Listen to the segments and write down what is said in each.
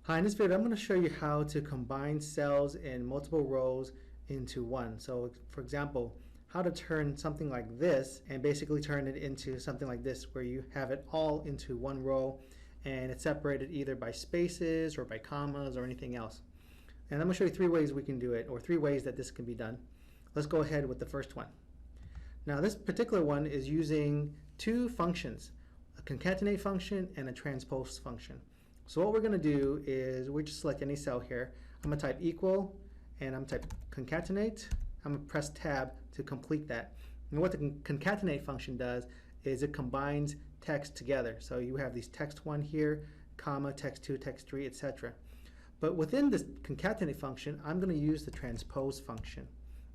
Hi, in this video I'm going to show you how to combine cells in multiple rows into one. So for example, how to turn something like this and basically turn it into something like this where you have it all into one row and it's separated either by spaces or by commas or anything else. And I'm going to show you three ways we can do it, or three ways that this can be done. Let's go ahead with the first one. Now this particular one is using two functions, a concatenate function and a transpose function. So what we're going to do is we just select any cell here. I'm going to type equal and I'm going to type concatenate. I'm going to press tab to complete that. And what the concatenate function does is it combines text together. So you have these text 1 here, comma, text 2, text 3, etc. But within this concatenate function, I'm going to use the transpose function.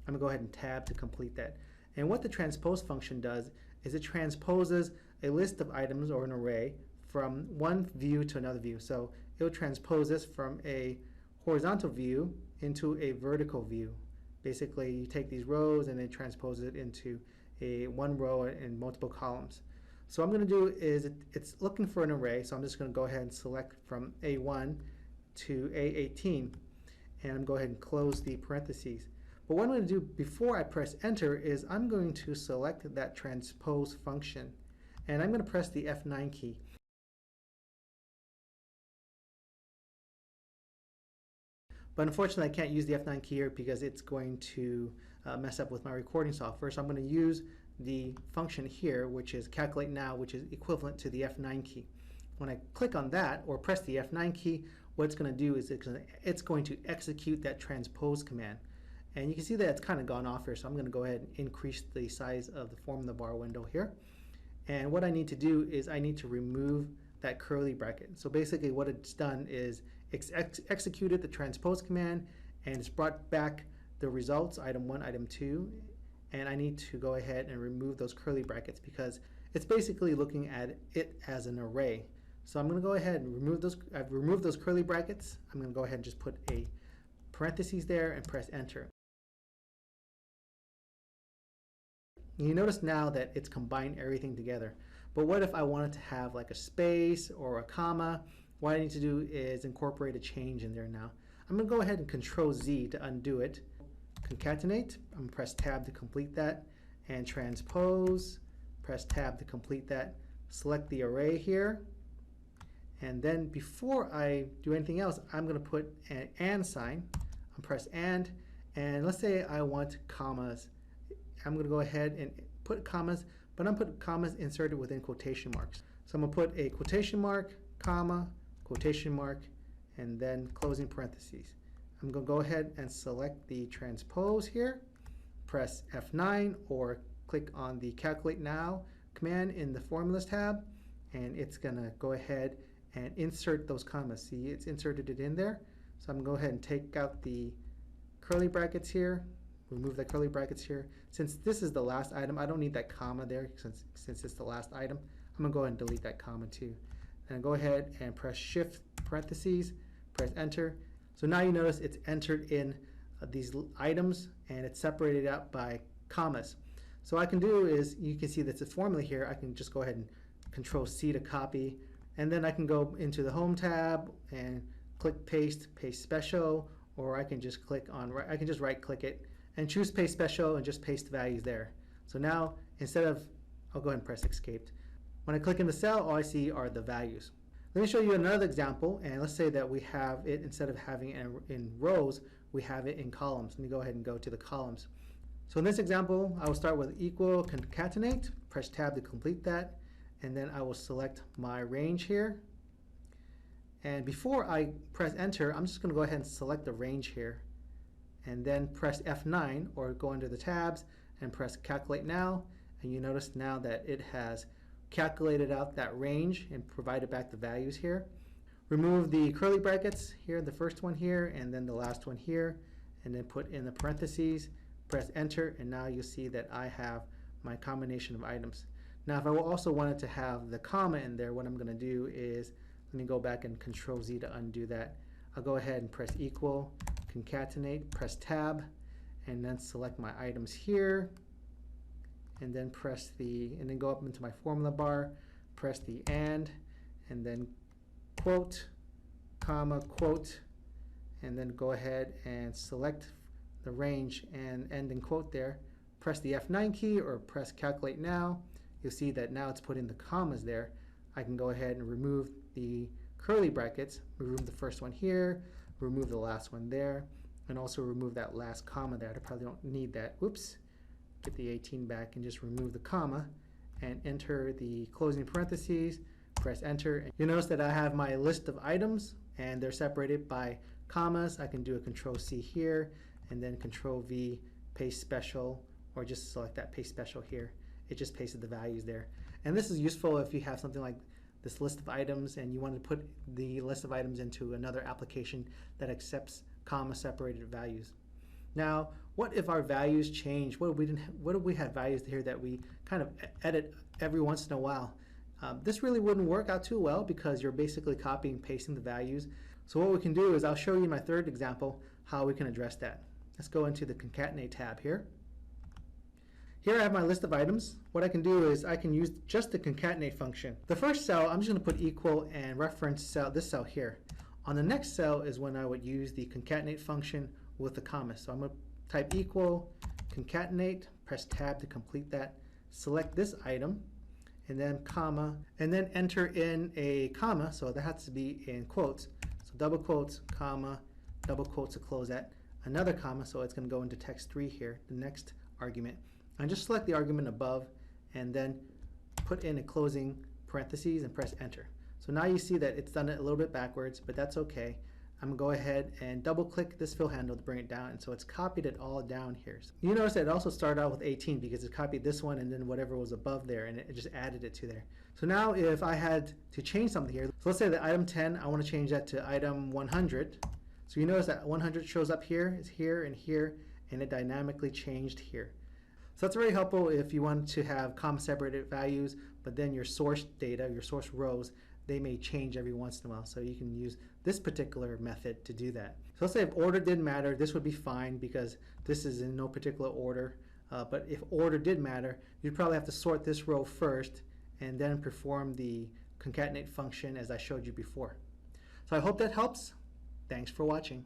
I'm going to go ahead and tab to complete that. And what the transpose function does is it transposes a list of items or an array from one view to another view. So it will transpose this from a horizontal view into a vertical view. Basically, you take these rows and then transpose it into a one row and multiple columns. So what I'm going to do is it's looking for an array, so I'm just going to go ahead and select from A1 to A18, and I'm going to go ahead and close the parentheses. But what I'm going to do before I press enter is I'm going to select that transpose function, and I'm going to press the F9 key. But unfortunately, I can't use the F9 key here because it's going to mess up with my recording software. So I'm going to use the function here, which is calculate now, which is equivalent to the F9 key. When I click on that or press the F9 key, what it's going to do is it's going to execute that transpose command. And you can see that it's kind of gone off here, so I'm going to go ahead and increase the size of the formula bar window here. And what I need to do is I need to remove that curly bracket. So basically what it's done is it's executed the transpose command and it's brought back the results, item 1, item 2, and I need to go ahead and remove those curly brackets because it's basically looking at it as an array. So I'm going to go ahead and remove those. I've removed those curly brackets. I'm going to go ahead and just put a parentheses there and press enter. You notice now that it's combined everything together. But what if I wanted to have like a space or a comma? What I need to do is incorporate a change in there now. I'm going to go ahead and Control Z to undo it. Concatenate, I'm going to press tab to complete that. And transpose, press tab to complete that. Select the array here. And then before I do anything else, I'm going to put an and sign. I'll press and let's say I want commas. I'm going to go ahead and put commas, but I'm going to put commas inserted within quotation marks. So I'm going to put a quotation mark, comma, quotation mark, and then closing parentheses. I'm going to go ahead and select the transpose here, press F9 or click on the calculate now command in the formulas tab, and it's going to go ahead and insert those commas. See, it's inserted it in there. So I'm going to go ahead and take out the curly brackets here, remove the curly brackets here. Since this is the last item, I don't need that comma there since it's the last item. I'm going to go ahead and delete that comma too. And go ahead and press shift parentheses, press enter. So now you notice it's entered in these items and it's separated out by commas. So what I can do is, you can see that's a formula here. I can just go ahead and Control C to copy, and then I can go into the home tab and click paste special, or I can just click on, I can just right click it and choose paste special and just paste the values there. So now instead of, I'll go ahead and press escape. When I click in the cell, all I see are the values. Let me show you another example, and let's say that we have it, instead of having it in rows, we have it in columns. Let me go ahead and go to the columns. So in this example, I will start with equal concatenate, press tab to complete that, and then I will select my range here. And before I press enter, I'm just going to go ahead and select the range here, and then press F9 or go under the tabs and press calculate now, and you notice now that it has calculated out that range and provided back the values here. Remove the curly brackets here, the first one here and then the last one here, and then put in the parentheses, press enter, and now you'll see that I have my combination of items. Now if I also wanted to have the comma in there, what I'm going to do is, let me go back and Control Z to undo that. I'll go ahead and press equal, concatenate, press tab, and then select my items here, and then and then go up into my formula bar, press the and then quote, comma, quote, and then go ahead and select the range and end in quote there. Press the F9 key or press calculate now. You'll see that now it's putting the commas there. I can go ahead and remove the curly brackets, remove the first one here, remove the last one there, and also remove that last comma there. I probably don't need that. Whoops. Get the 18 back and just remove the comma and enter the closing parentheses, press enter. You'll notice that I have my list of items and they're separated by commas. I can do a Control C here and then Control V, paste special, or just select that paste special here. It just pasted the values there. And this is useful if you have something like this list of items and you want to put the list of items into another application that accepts comma separated values. Now, what if our values change? What if we had values here that we kind of edit every once in a while? This really wouldn't work out too well because you're basically copying and pasting the values. So what we can do is I'll show you in my third example how we can address that. Let's go into the concatenate tab here. Here I have my list of items. What I can do is I can use just the concatenate function. The first cell, I'm just going to put equal and reference this cell here. On the next cell is when I would use the concatenate function with the comma. So I'm going to type equal, concatenate, press tab to complete that, select this item, and then comma, and then enter in a comma, so that has to be in quotes. So double quotes, comma, double quotes to close that, another comma, so it's going to go into text 3 here, the next argument. And just select the argument above and then put in a closing parentheses and press enter. So now you see that it's done it a little bit backwards, but that's okay. I'm going to go ahead and double click this fill handle to bring it down, and so it's copied it all down here. So you notice that it also started out with 18 because it copied this one and then whatever was above there, and it just added it to there. So now if I had to change something here, so let's say that item 10, I want to change that to item 100. So you notice that 100 shows up here, is here, and it dynamically changed here. So that's very helpful if you want to have comma separated values, but then your source data, your source rows, they may change every once in a while. So you can use this particular method to do that. So let's say if order didn't matter, this would be fine because this is in no particular order. But if order did matter, you'd probably have to sort this row first and then perform the concatenate function as I showed you before. So I hope that helps. Thanks for watching.